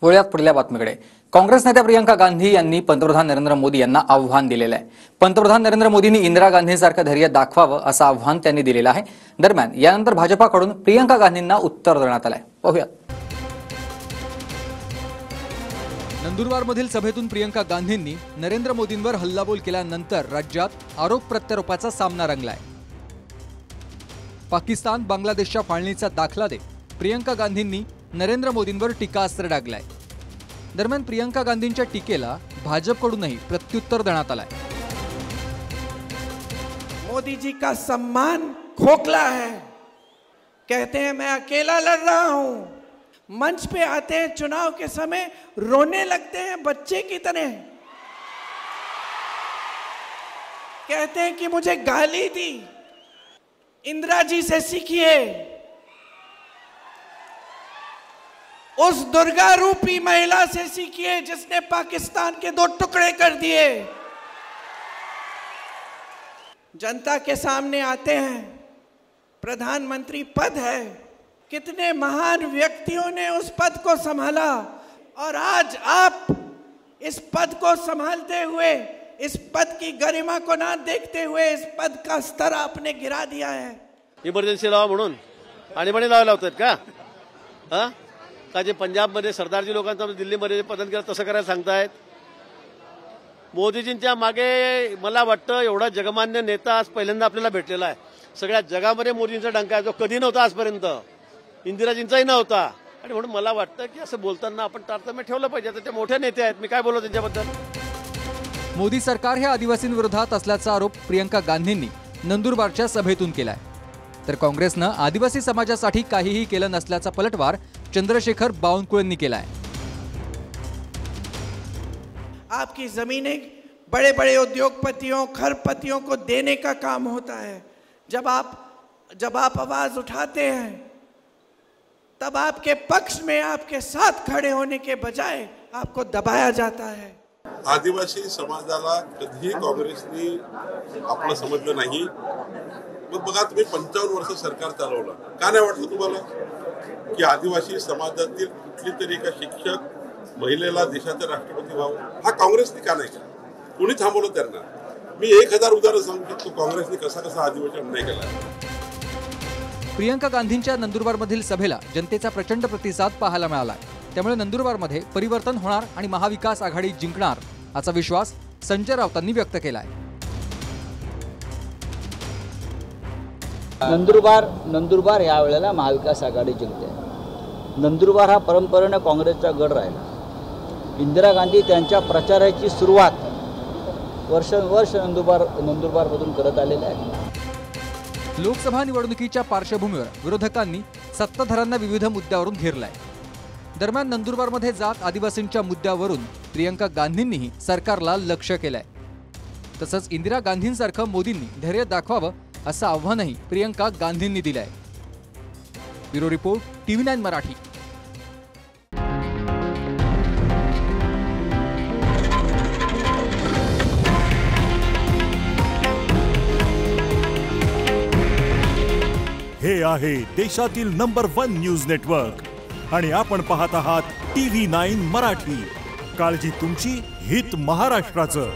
वळूयात पुढल्या बातमीकडे। काँग्रेस नेत्या प्रियंका गांधी यांनी पंतप्रधान नरेंद्र मोदी यांना आव्हान दिलेलं आहे। पंतप्रधान नरेंद्र मोदींनी इंदिरा गांधींसारखं धैर्य दाखवावं असं आव्हान त्यांनी दिलेलं आहे। दरम्यान यानंतर भाजपाकडून प्रियंका गांधींना उत्तर देण्यात आलंय। पाहूयात। नंदुरबारमधील सभेतून प्रियंका गांधींनी नरेंद्र मोदींवर हल्लाबोल केल्यानंतर राज्यात आरोप प्रत्यारोपाचा सामना रंगलाय। पाकिस्तान बांगलादेशच्या फाळणीचा दाखला देत प्रियंका गांधींनी नरेंद्र मोदींवर टीकास्त्र डागलाय। दरम्यान प्रियंका गांधींच्या टीकेला भाजपकडूनही प्रत्युत्तर देण्यात आलंय। मोदी जी का सम्मान खोखला है, कहते हैं मैं अकेला लड़ रहा हूं, मंच पे आते हैं चुनाव के समय रोने लगते हैं बच्चे की तरह, कहते हैं कि मुझे गाली दी। इंदिरा जी से सीखिए, उस दुर्गा रूपी महिला से सीखिए जिसने पाकिस्तान के 2 टुकड़े कर दिए। जनता के सामने आते हैं, प्रधानमंत्री पद है, कितने महान व्यक्तियों ने उस पद को संभाला और आज आप इस पद को संभालते हुए इस पद की गरिमा को ना देखते हुए इस पद का स्तर आपने गिरा दिया है। इमर्जन्सी लावा म्हणून आणीबाणी लावायला लावतात का? हा का जे पंजाबमध्ये सरदारजी लोकांचं दिल्लीमध्ये पतन केलं तसं करायला सांगतायत? मोदीजींच्या मागे मला वाटतं एवढा जगमान्य नेता आज पहिल्यांदा आपल्याला भेटलेला आहे। सगळ्या जगामध्ये मोदींचा डंका आहे जो कधी नव्हता आजपर्यंत, इंदिराजींचाही नव्हता। आणि म्हणून मला वाटतं की असं बोलताना आपण तारतम्य ठेवलं पाहिजे। ते मोठे नेते आहेत, मी काय बोलू त्यांच्याबद्दल। मोदी सरकार हे आदिवासींविरोधात असल्याचा आरोप प्रियंका गांधींनी नंदुरबारच्या सभेतून केलाय। तर काँग्रेसनं आदिवासी समाजासाठी काहीही केलं नसल्याचा पलटवार चंद्रशेखर बावनकुळेंनी केलाय। आपकी जमीनें बड़े बड़े उद्योगपतियों खरपतियों को देने का काम होता है। जब आप आवाज उठाते हैं तब आपके पक्ष में आपके साथ खड़े होने के बजाय आपको दबाया जाता है। आदिवासी समाजाला कधीही काँग्रेसनी आपलं समजलं नाही। मग बघा, तुम्ही 55 वर्ष सरकार चालवलं, का नाही वाटलं तुम्हाला की आदिवासी समाजातील कुठली तरी एका शिक्षक महिलेला देशाचा राष्ट्रपती व्हावं? हा काँग्रेसने का नाही केला? कुणी थांबवलं त्यांना? मी 1000 उदाहरण सांगू शकतो काँग्रेसने कसा आदिवासी अन्याय केला। प्रियंका गांधींच्या नंदुरबारमधील सभेला जनतेचा प्रचंड प्रतिसाद पाहायला मिळाला। त्यामुळे नंदुरबारमध्ये परिवर्तन होणार आणि महाविकास आघाडी जिंकणार असा विश्वास संजय राऊतांनी व्यक्त केलाय। नंदुरबार यावेळेला महाविकास आघाडी जिंकते। नंदुरबार हा परंपरेने काँग्रेसचा गड राहिला। इंदिरा गांधी त्यांच्या प्रचाराची सुरुवात वर्षानुवर्ष नंदुरबारमधून करत आलेले आहे। लोकसभा निवडणुकीच्या पार्श्वभूमीवर विरोधकांनी सत्ताधाऱ्यांना विविध मुद्द्यावरून घेरलाय। दरम्यान नंदुरबारमध्ये जात आदिवासींच्या मुद्द्यावरून प्रियंका गांधींनीही सरकारला लक्ष्य केलंय। तसंच इंदिरा गांधींसारखं मोदींनी धैर्य दाखवावं असं आव्हानही प्रियंका गांधींनी दिलंय। Bureau report TV9 Marathi. हे आहे देशातील नंबर 1 न्यूज नेटवर्क आणि आपण पाहत आहात TV9 मराठी। काळजी तुमची, हित महाराष्ट्राचं।